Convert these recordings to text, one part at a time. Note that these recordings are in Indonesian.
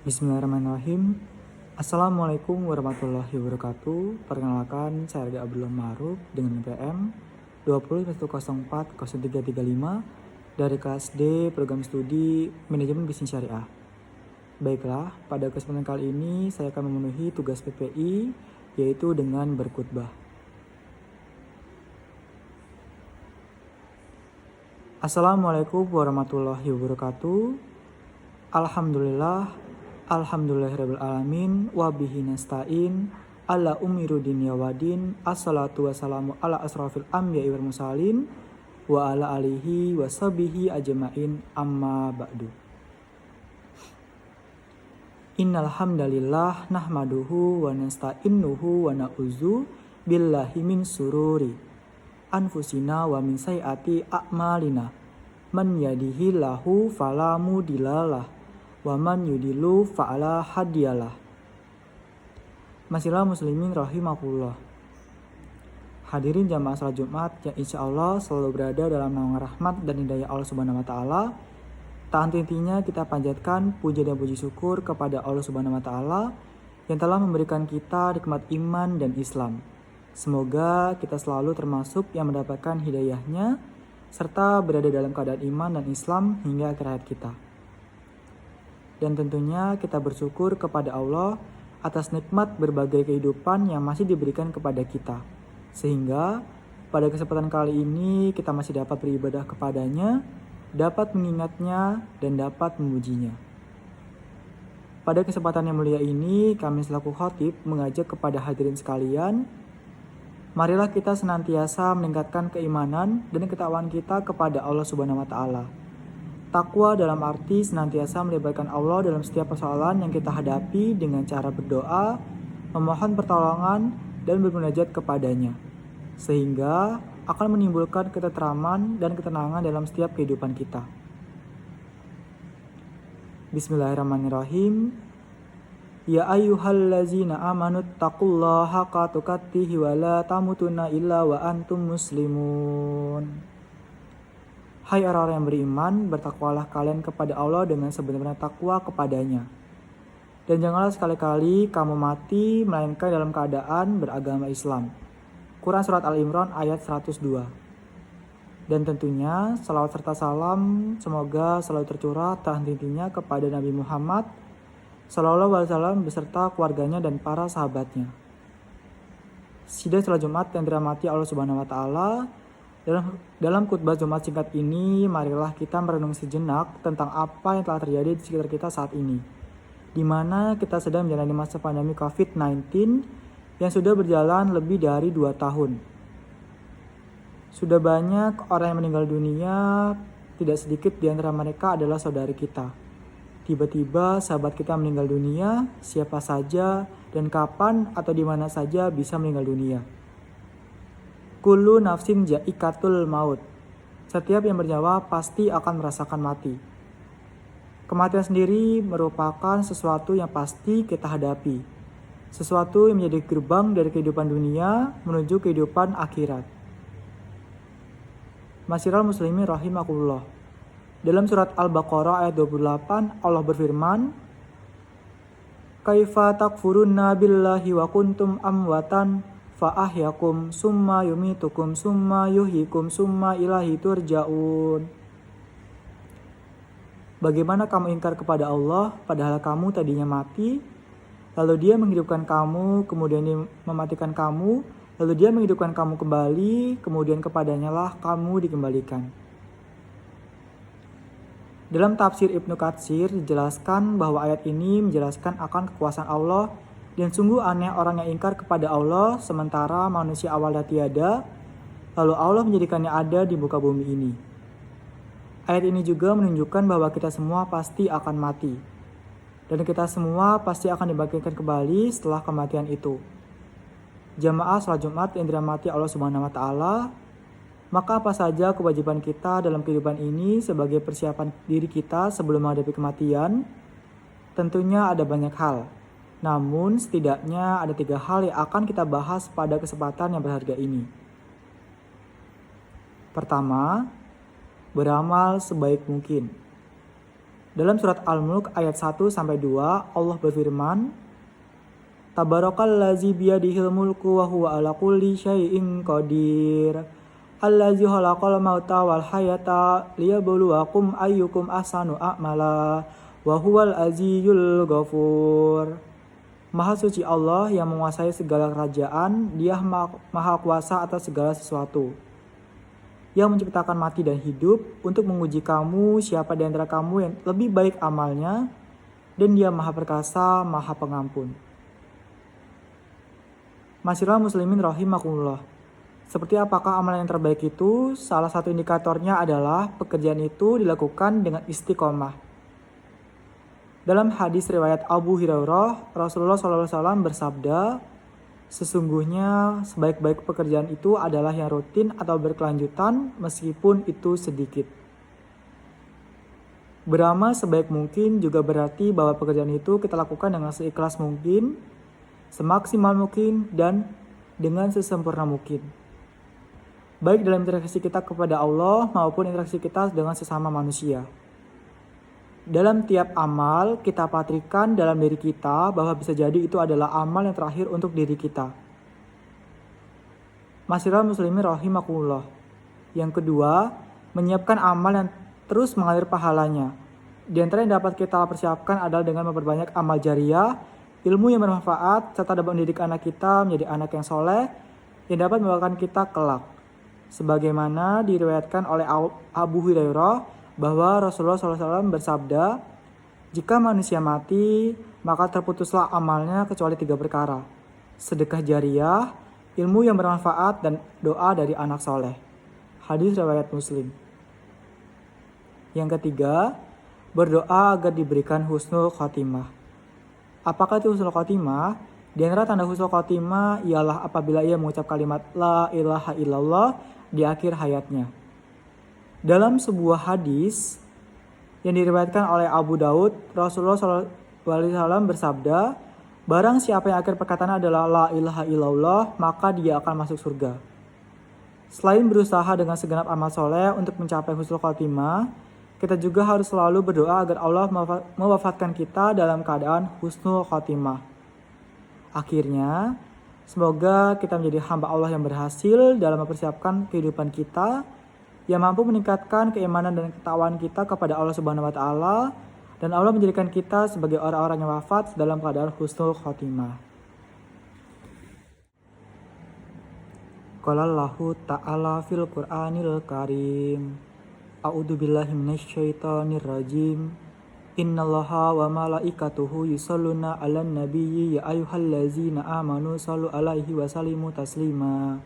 Bismillahirrahmanirrahim. Assalamualaikum warahmatullahi wabarakatuh. Perkenalkan, saya Arga Abdullah Ma'ruf dengan NPM 20.04.0335 dari kelas D Program Studi Manajemen Bisnis Syariah. Baiklah, pada kesempatan kali ini saya akan memenuhi tugas PPI, yaitu dengan berkhutbah. Assalamualaikum warahmatullahi wabarakatuh. Alhamdulillahirabbil alamin wa bihi nasta'in ala umiru dunya wadin. Assalatu wassalamu ala asrafil anbiya'i wal mursalin wa ala alihi wa sahbihi ajmain, amma ba'du. Innal hamdalillah nahmaduhu wa nasta'inuhu wa na'udzu billahi min sururi anfusina wa min sayyiati a'malina. Man yahdihillahu fala mudhillalah wa man yudhilu fa'ala hadiyalah. Masyiral muslimin rahimakumullah. Hadirin jamaah salat Jumat yang insya Allah selalu berada dalam naungan rahmat dan hidayah Allah Subhanahu wa taala. Tak henti-hentinya kita panjatkan puja dan puji syukur kepada Allah Subhanahu wa taala yang telah memberikan kita nikmat iman dan Islam. Semoga kita selalu termasuk yang mendapatkan hidayahnya serta berada dalam keadaan iman dan Islam hingga akhir hayat kita. Dan tentunya kita bersyukur kepada Allah atas nikmat berbagai kehidupan yang masih diberikan kepada kita. Sehingga pada kesempatan kali ini kita masih dapat beribadah kepadanya, dapat mengingatnya, dan dapat memujinya. Pada kesempatan yang mulia ini kami selaku khatib mengajak kepada hadirin sekalian, marilah kita senantiasa meningkatkan keimanan dan ketakwaan kita kepada Allah Subhanahu wa taala. Takwa dalam arti senantiasa melibatkan Allah dalam setiap persoalan yang kita hadapi dengan cara berdoa, memohon pertolongan, dan bermunajat kepadanya. Sehingga akan menimbulkan ketenteraman dan ketenangan dalam setiap kehidupan kita. Bismillahirrahmanirrahim. Ya ayyuhallazina amanu taqullaha haqqa tuqatih wa la tamutunna illa wa antum muslimun. Hai orang-orang yang beriman, bertakwalah kalian kepada Allah dengan sebenar-benar takwa kepadanya. Dan janganlah sekali-kali kamu mati melainkan dalam keadaan beragama Islam. Quran Surat Al-Imran ayat 102. Dan tentunya salawat serta salam semoga selalu tercurah tak henti-hentinya kepada Nabi Muhammad Sallallahu Alaihi Wasallam beserta keluarganya dan para sahabatnya. Sidang salat Jumat yang dirahmati Allah Subhanahu Wa Taala. Dalam khutbah Jumat singkat ini, marilah kita merenung sejenak tentang apa yang telah terjadi di sekitar kita saat ini, di mana kita sedang menjalani masa pandemi COVID-19 yang sudah berjalan lebih dari 2 tahun. Sudah banyak orang yang meninggal dunia, tidak sedikit di antara mereka adalah saudari kita. Tiba-tiba sahabat kita meninggal dunia, siapa saja dan kapan atau di mana saja bisa meninggal dunia. Kullu nafsin ja'ikatul maut. Setiap yang bernyawa pasti akan merasakan mati. Kematian sendiri merupakan sesuatu yang pasti kita hadapi. Sesuatu yang menjadi gerbang dari kehidupan dunia menuju kehidupan akhirat. Masyiral muslimin rahimakumullah. Dalam surat Al-Baqarah ayat 28 Allah berfirman, Kaifa takfurunna billahi wa kuntum amwatan fa'ahyakum summa yumitukum summa yuhyikum summa ilahi turja'un. Bagaimana kamu ingkar kepada Allah padahal kamu tadinya mati, lalu dia menghidupkan kamu, kemudian dia mematikan kamu, lalu dia menghidupkan kamu kembali, kemudian kepadanya lah kamu dikembalikan. Dalam tafsir Ibnu Katsir dijelaskan bahwa ayat ini menjelaskan akan kekuasaan Allah. Dan sungguh aneh orang yang ingkar kepada Allah sementara manusia awalnya tiada, lalu Allah menjadikannya ada di muka bumi ini. Ayat ini juga menunjukkan bahwa kita semua pasti akan mati. Dan kita semua pasti akan dibangkitkan kembali setelah kematian itu. Jamaah salat Jumat yang dirahmati Allah Subhanahu wa taala, maka apa saja kewajiban kita dalam kehidupan ini sebagai persiapan diri kita sebelum menghadapi kematian? Tentunya ada banyak hal. Namun setidaknya ada 3 hal yang akan kita bahas pada kesempatan yang berharga ini. Pertama, beramal sebaik mungkin. Dalam surat Al-Mulk ayat 1-2 Allah berfirman, Tabarakallazi biyadihil mulku wa huwa ala kulli syai'in qadir. Allazi khalaqal mauta wal hayata liyabluwakum ayyukum ahsanu a'mala wa huwal azizul ghafur. Maha suci Allah yang menguasai segala kerajaan, Dia maha kuasa atas segala sesuatu. Yang menciptakan mati dan hidup untuk menguji kamu siapa di antara kamu yang lebih baik amalnya, dan Dia maha perkasa, maha pengampun. Masyaallah muslimin rahimakumullah. Seperti apakah amalan yang terbaik itu? Salah satu indikatornya adalah pekerjaan itu dilakukan dengan istiqomah. Dalam hadis riwayat Abu Hurairah, Rasulullah SAW bersabda, sesungguhnya sebaik-baik pekerjaan itu adalah yang rutin atau berkelanjutan meskipun itu sedikit. Beramal sebaik mungkin juga berarti bahwa pekerjaan itu kita lakukan dengan seikhlas mungkin, semaksimal mungkin, dan dengan sesempurna mungkin. Baik dalam interaksi kita kepada Allah maupun interaksi kita dengan sesama manusia. Dalam tiap amal kita patrikan dalam diri kita bahwa bisa jadi itu adalah amal yang terakhir untuk diri kita. Masyaallah muslimin rahimakumullah. Yang kedua, menyiapkan amal yang terus mengalir pahalanya. Di antara yang dapat kita persiapkan adalah dengan memperbanyak amal jariyah, ilmu yang bermanfaat, serta dapat mendidik anak kita menjadi anak yang soleh, yang dapat membawakan kita kelak. Sebagaimana diriwayatkan oleh Abu Hurairah bahwa Rasulullah SAW bersabda, jika manusia mati, maka terputuslah amalnya kecuali 3 perkara. Sedekah jariyah, ilmu yang bermanfaat, dan doa dari anak soleh. Hadis riwayat Muslim. Yang ketiga, berdoa agar diberikan husnul khotimah. Apakah itu husnul khotimah? Di antara tanda husnul khotimah ialah apabila ia mengucap kalimat La ilaha illallah di akhir hayatnya. Dalam sebuah hadis yang diriwayatkan oleh Abu Daud, Rasulullah SAW bersabda, barang siapa yang akhir perkataan adalah La ilaha illallah, maka dia akan masuk surga. Selain berusaha dengan segenap amal soleh untuk mencapai husnul khotimah, kita juga harus selalu berdoa agar Allah mewafatkan kita dalam keadaan husnul khotimah. Akhirnya, semoga kita menjadi hamba Allah yang berhasil dalam mempersiapkan kehidupan kita, yang mampu meningkatkan keimanan dan ketakwaan kita kepada Allah Subhanahu wa Ta'ala, dan Allah menjadikan kita sebagai orang-orang yang wafat dalam keadaan husnul khotimah. Qala Allahu Ta'ala fil Qur'anil Karim. A'udzu billahi minasyaitonir rajim. Innallaha wa malaikatahu yusholluna 'alan nabiyyi ya ayyuhallazina amanu shallu 'alaihi wa sallimu taslima.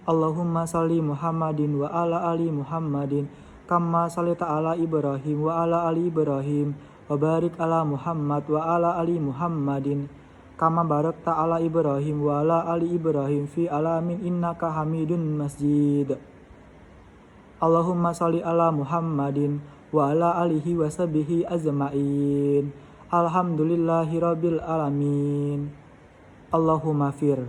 Allahumma shalli Muhammadin wa ala ali Muhammadin kama shallaita ala Ibrahim wa ala ali Ibrahim wa barik ala Muhammad wa ala ali Muhammadin kama barakta ala Ibrahim wa ala ali Ibrahim fi alamin innaka Hamidun Majid. Allahumma sholli ala Muhammadin wa ala alihi wa sahbihi ajma'in. Alhamdulillahi rabbil alamin. Allahumma fir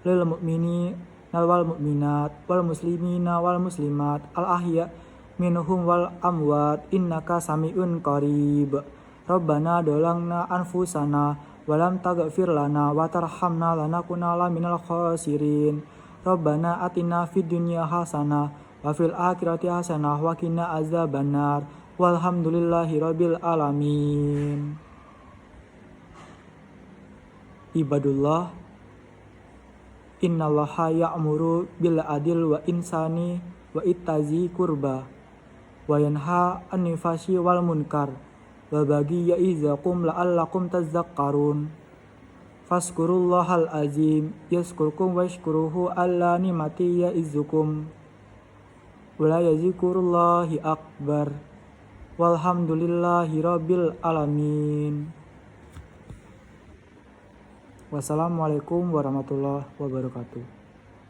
lil mu'mini wal mu'minat wal muslimina wal muslimat al ahya minhum wal amwat innaka sami'un qarib. Rabbana dolangna anfusana walam taghfir lana wa tarhamna lanakunala minal khasirin. Rabbana atina fid dunya hasanah wa fil akhirati hasanah wa qina azabannar. Walhamdulillahi rabbil alamin. Ibadullah, innallaha ya'muru bil adil wa insani wa ittazi kurba wa yanha 'anil fahsyi wal munkar wa bagi ya'izakum la'allakum tadhakkarun. Fazkurullahal azim yazkurkum washkuruhu alla nimati ya'izukum wala yazikurullahi akbar. Walhamdulillahi rabbil alamin. Wassalamualaikum warahmatullahi wabarakatuh.